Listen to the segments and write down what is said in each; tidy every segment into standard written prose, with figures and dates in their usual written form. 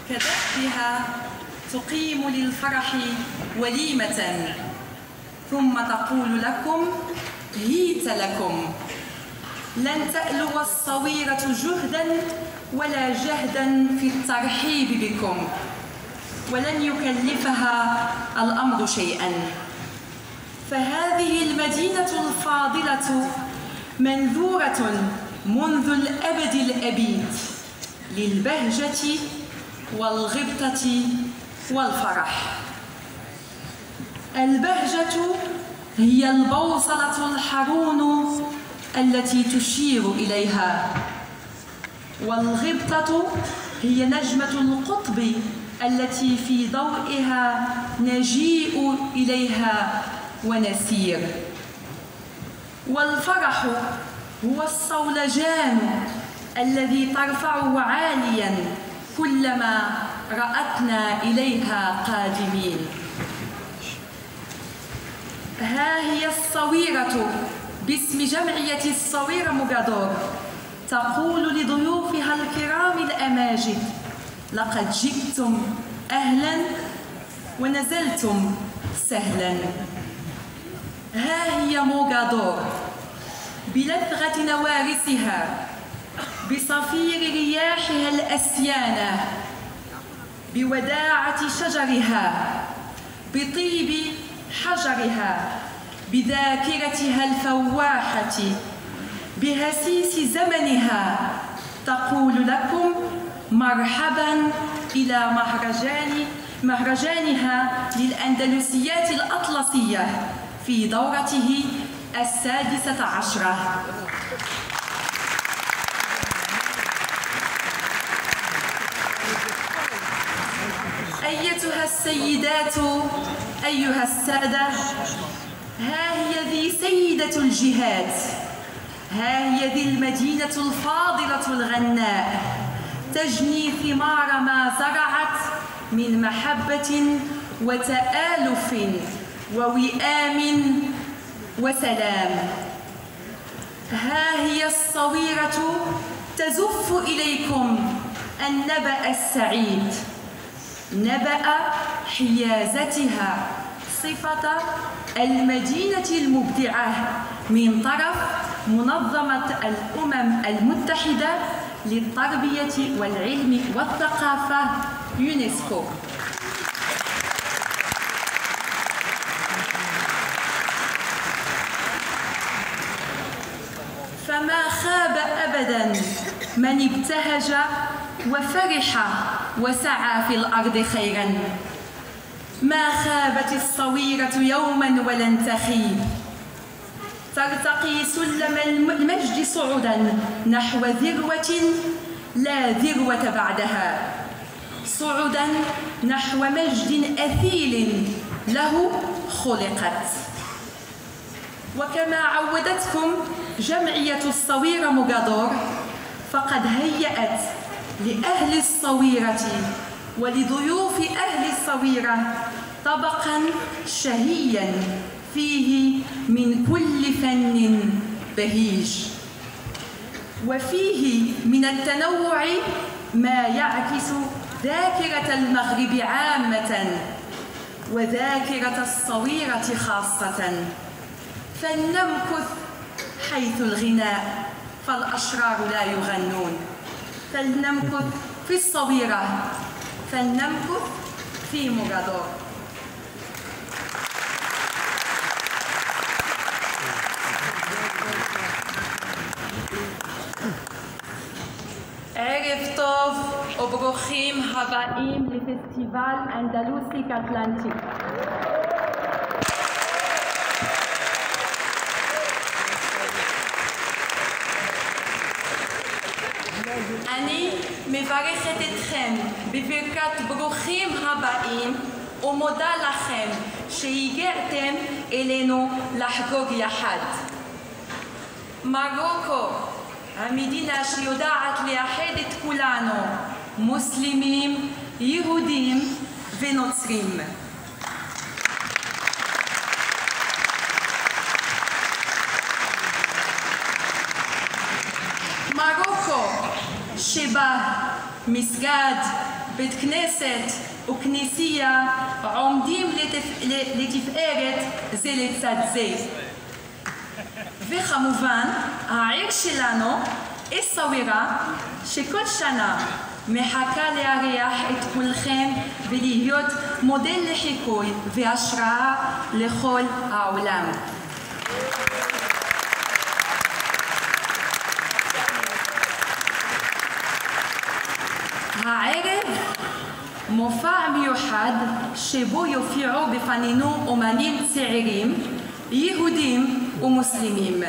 كدأبها تقيم للفرح وليمة ثم تقول لكم هيت لكم. لن تألو الصويرة جهدا ولا جهدا في الترحيب بكم، ولن يكلفها الأمر شيئا. فهذه المدينة الفاضلة منذورة منذ الأبد الأبيد للبهجة والغبطة والفرح. البهجة هي البوصلة الحرون التي تشير إليها، والغبطة هي نجمة القطب التي في ضوئها نجيء إليها ونسير. والفرح هو الصولجان الذي ترفعه عاليا كلما رأتنا إليها قادمين. ها هي الصويرة باسم جمعية الصويرة موغادور تقول لضيوفها الكرام الأماجد: لقد جئتم أهلا ونزلتم سهلا. ها هي موغادور بلثغة نوارسها، بصفير رياحها الأسيانة، بوداعة شجرها، بطيب حجرها، بذاكرتها الفواحة، بهسيس زمنها، تقول لكم مرحبا إلى مهرجانها للأندلسيات الأطلسية في دورته 16. أيتها السيدات، أيها السادة، ها هي ذي سيدة الجهات، ها هي ذي المدينة الفاضلة الغناء، تجني ثمار ما زرعت من محبة وتآلف ووئام وسلام. ها هي الصويرة تزف إليكم النبأ السعيد، نبأ حيازتها، صفة المدينة المبدعة من طرف منظمة الأمم المتحدة للتربية والعلم والثقافة يونسكو. فما خاب أبداً من ابتهج وفرح وسعى في الأرض خيراً. ما خابت الصويرة يوماً ولن تخيب، ترتقي سلم المجد صعوداً نحو ذروة لا ذروة بعدها، صعوداً نحو مجد أثيل له خلقت. وكما عودتكم جمعية الصويرة موغادور، فقد هيأت لأهل الصويرة ولضيوف أهل الصويرة طبقاً شهياً فيه من كل فن بهيج، وفيه من التنوع ما يعكس ذاكرة المغرب عامة وذاكرة الصويرة خاصة. فلنمكث حيث الغناء فالأشرار لا يغنون، فلنمكث في الصويرة، فلنمكث في موغادور. ערב טוב וברוכים הבאים לפסטיבל אנדלוסי קטלנטי. אני מברכת אתכם בברכת ברוכים הבאים ומודה לכם שהגעתם אלינו לחגוג יחד. מרוקו, המדינה שיודעת לאחד את כולנו, מוסלמים, יהודים ונוצרים. מרוקו, שבה מסגד, בית כנסת וכנסייה עומדים לתפארת זה לצד זה. וכמובן, העיר שלנו, א-סווירה, שכל שנה מחכה לארח את כולכם ולהיות מודל לחיקוי והשראה לכל העולם. הערב מופע מיוחד שבו יופיעו בפנינו אומנים צעירים, יהודים ומוסלמים,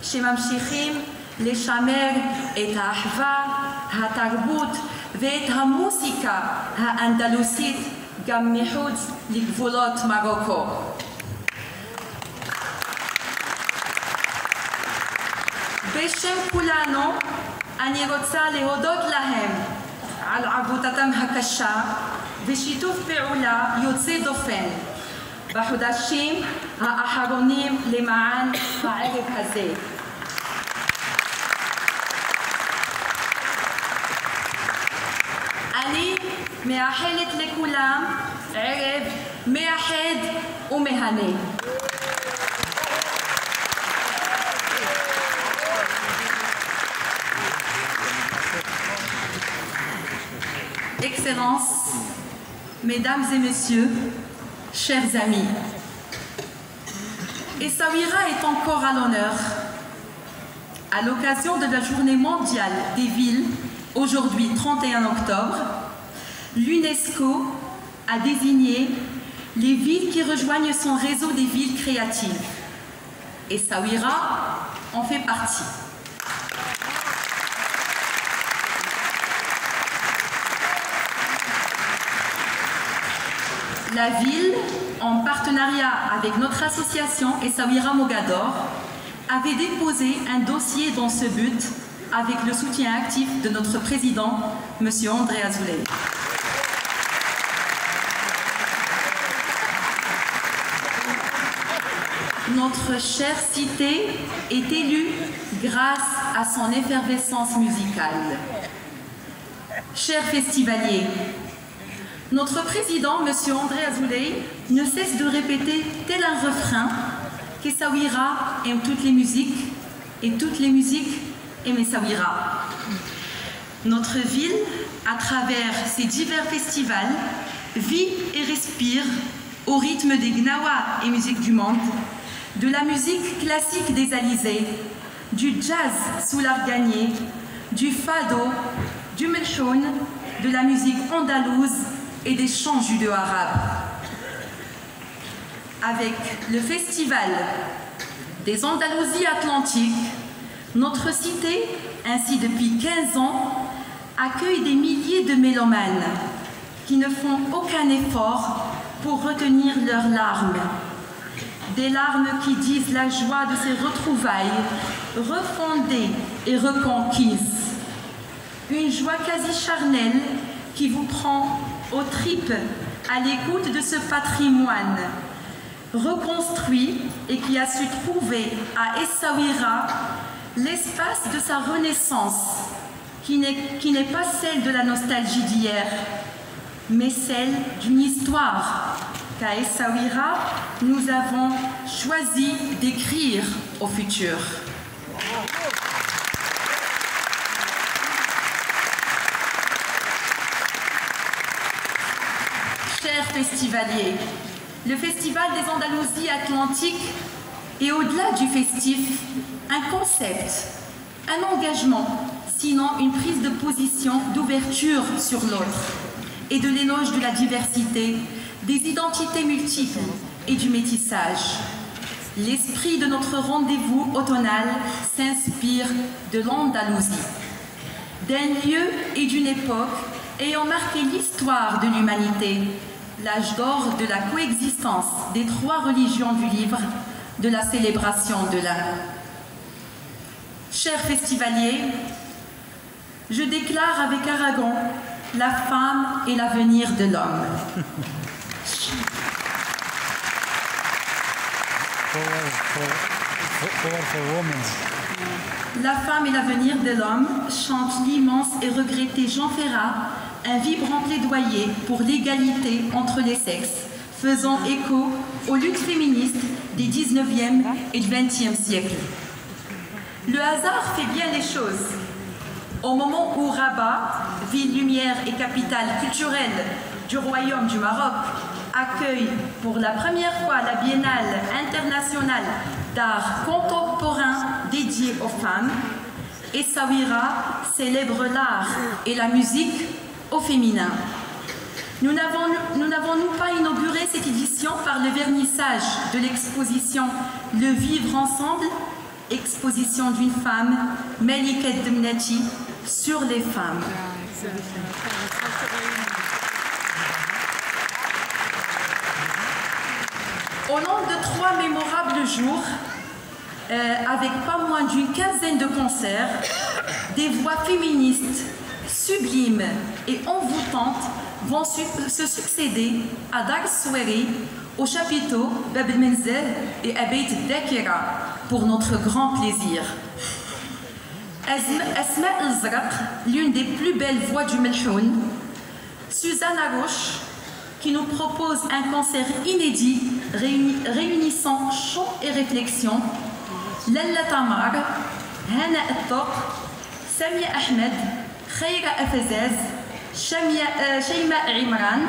שממשיכים לשמר את האחווה, התרבות ואת המוסיקה האנדלוסית גם מחוץ לגבולות מרוקו. בשם כולנו אני רוצה להודות להם על עבודתם הקשה ושיתוף פעולה יוצא דופן בחודשים האחרונים למען הערב הזה. אני מאחלת לכולם ערב מאחד ומהנה. Excellences, Mesdames et Messieurs, chers amis, Essaouira est encore à l'honneur à l'occasion de la Journée mondiale des villes, aujourd'hui 31 octobre. L'UNESCO a désigné les villes qui rejoignent son réseau des villes créatives. Essaouira en fait partie. La ville, en partenariat avec notre association Essaouira Mogador, avait déposé un dossier dans ce but avec le soutien actif de notre président, M. André Azoulay. Notre chère cité est élue grâce à son effervescence musicale. Chers festivaliers, notre président, M. André Azoulay, ne cesse de répéter tel un refrain qu'Essaouira aime toutes les musiques et toutes les musiques aiment Essaouira. Notre ville, à travers ses divers festivals, vit et respire au rythme des gnawa et musiques du monde, de la musique classique des Alizés, du jazz sous l'arganier, du fado, du melchoun, de la musique andalouse et des chants judéo-arabes. Avec le festival des Andalousies Atlantiques, notre cité, ainsi depuis 15 ans, accueille des milliers de mélomanes qui ne font aucun effort pour retenir leurs larmes. Des larmes qui disent la joie de ces retrouvailles refondées et reconquises. Une joie quasi charnelle qui vous prend aux tripes à l'écoute de ce patrimoine reconstruit et qui a su trouver à Essaouira l'espace de sa renaissance qui n'est pas celle de la nostalgie d'hier, mais celle d'une histoire qu'à Essaouira, nous avons choisi d'écrire au futur. Chers festivaliers, le Festival des Andalousies Atlantiques est au-delà du festif un concept, un engagement, sinon une prise de position d'ouverture sur l'autre et de l'éloge de la diversité, des identités multiples et du métissage. L'esprit de notre rendez-vous automnal s'inspire de l'Andalousie, d'un lieu et d'une époque ayant marqué l'histoire de l'humanité, l'âge d'or de la coexistence des trois religions du livre, de la célébration de l'un. Chers festivaliers, je déclare avec Aragon la femme et l'avenir de l'homme. For women. La femme et l'avenir de l'homme chante l'immense et regretté Jean Ferrat, un vibrant plaidoyer pour l'égalité entre les sexes, faisant écho aux luttes féministes des 19e et du 20e siècles. Le hasard fait bien les choses. Au moment où Rabat, ville lumière et capitale culturelle du Royaume du Maroc, accueille pour la première fois la Biennale internationale d'art contemporain dédiée aux femmes, Essaouira célèbre l'art et la musique au féminin. Nous n'avons-nous pas inauguré cette édition par le vernissage de l'exposition Le Vivre Ensemble, exposition d'une femme, Meliket Demnati, sur les femmes. Au long de 3 mémorables jours, avec pas moins d'une quinzaine de concerts, des voix féministes sublimes et envoûtantes vont se succéder à Dar Soueri, au chapiteau Bab el-Menzel et à Beit el-Dakira, pour notre grand plaisir. Asma El-Zraq, l'une des plus belles voix du Melhoun, Suzanne Arouche, qui nous propose un concert inédit réunissant chant et réflexion, Lalla Tamar, Hana El-Tok, Samia Ahmed, Khaira Afezaz, Sheima Imran,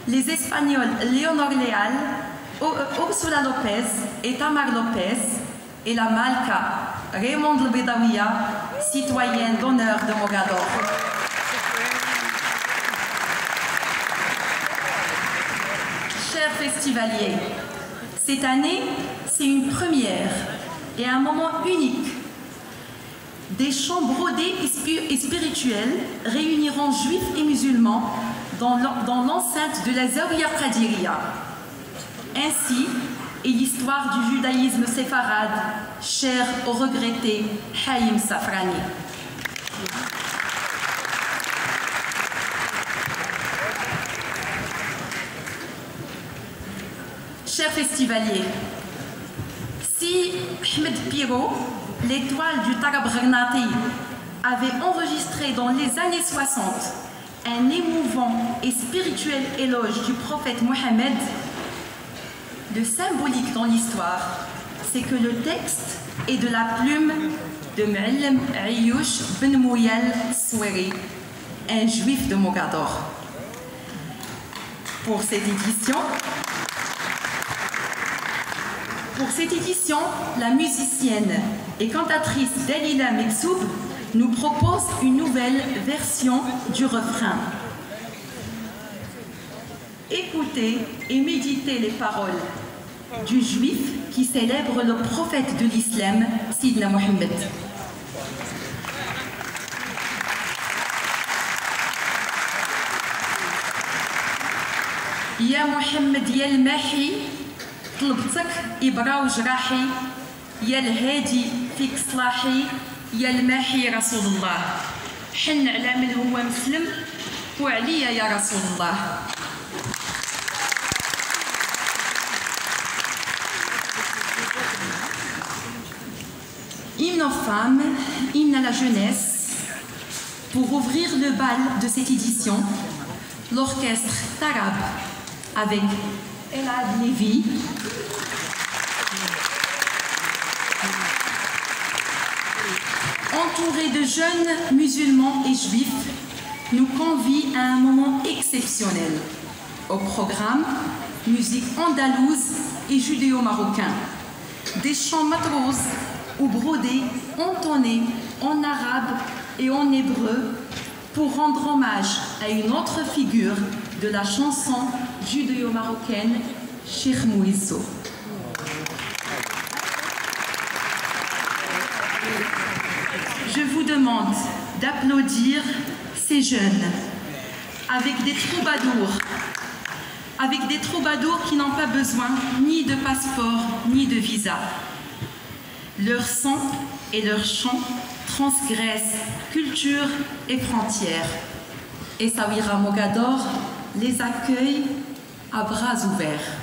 les Espagnols Leonor Leal, Ursula Lopez et Tamar Lopez, et la Malka, Raymond Bedawiya, citoyenne d'honneur de Mogador. Chers festivaliers, cette année, c'est une première et un moment unique. Des chants brodés et spirituels réuniront juifs et musulmans dans l'enceinte de la Zawiya Qadiriya. Ainsi est l'histoire du judaïsme séfarade, cher au regretté Haïm Safrani. Chers festivaliers, si Ahmed Piro, l'étoile du Tarab Gharnati, avait enregistré dans les années 60 un émouvant et spirituel éloge du prophète Mohammed, le symbolique dans l'histoire, c'est que le texte est de la plume de Mu'allim Ayouch Ben Mouyal Soueri, un juif de Mogador. Pour cette édition, la musicienne et cantatrice Dalila Meksoub nous propose une nouvelle version du refrain. Écoutez et méditez les paroles du juif qui célèbre le prophète de l'islam, Sidna Mohammed. Ya Mohammed ya al-Mahi, طلبتك إبراء جراحي يا الهادي فيك صلاحي يا الماحي رسول الله حن على من هو مسلم وعليا يا رسول الله. Hymne aux femmes, hymne à la jeunesse. Pour ouvrir le bal de cette édition, l'orchestre Tarab avec Elad Lévy, entouré de jeunes musulmans et juifs, nous convie à un moment exceptionnel. Au programme, musique andalouse et judéo-marocain, des chants matrouz ou brodés, entonnés en arabe et en hébreu pour rendre hommage à une autre figure de la chanson judéo-marocaine, Cheikh Mouisso. Je vous demande d'applaudir ces jeunes avec des troubadours qui n'ont pas besoin ni de passeport ni de visa. Leur son et leur chant transgressent culture et frontières. Et Essaouira Mogador les accueille à bras ouverts.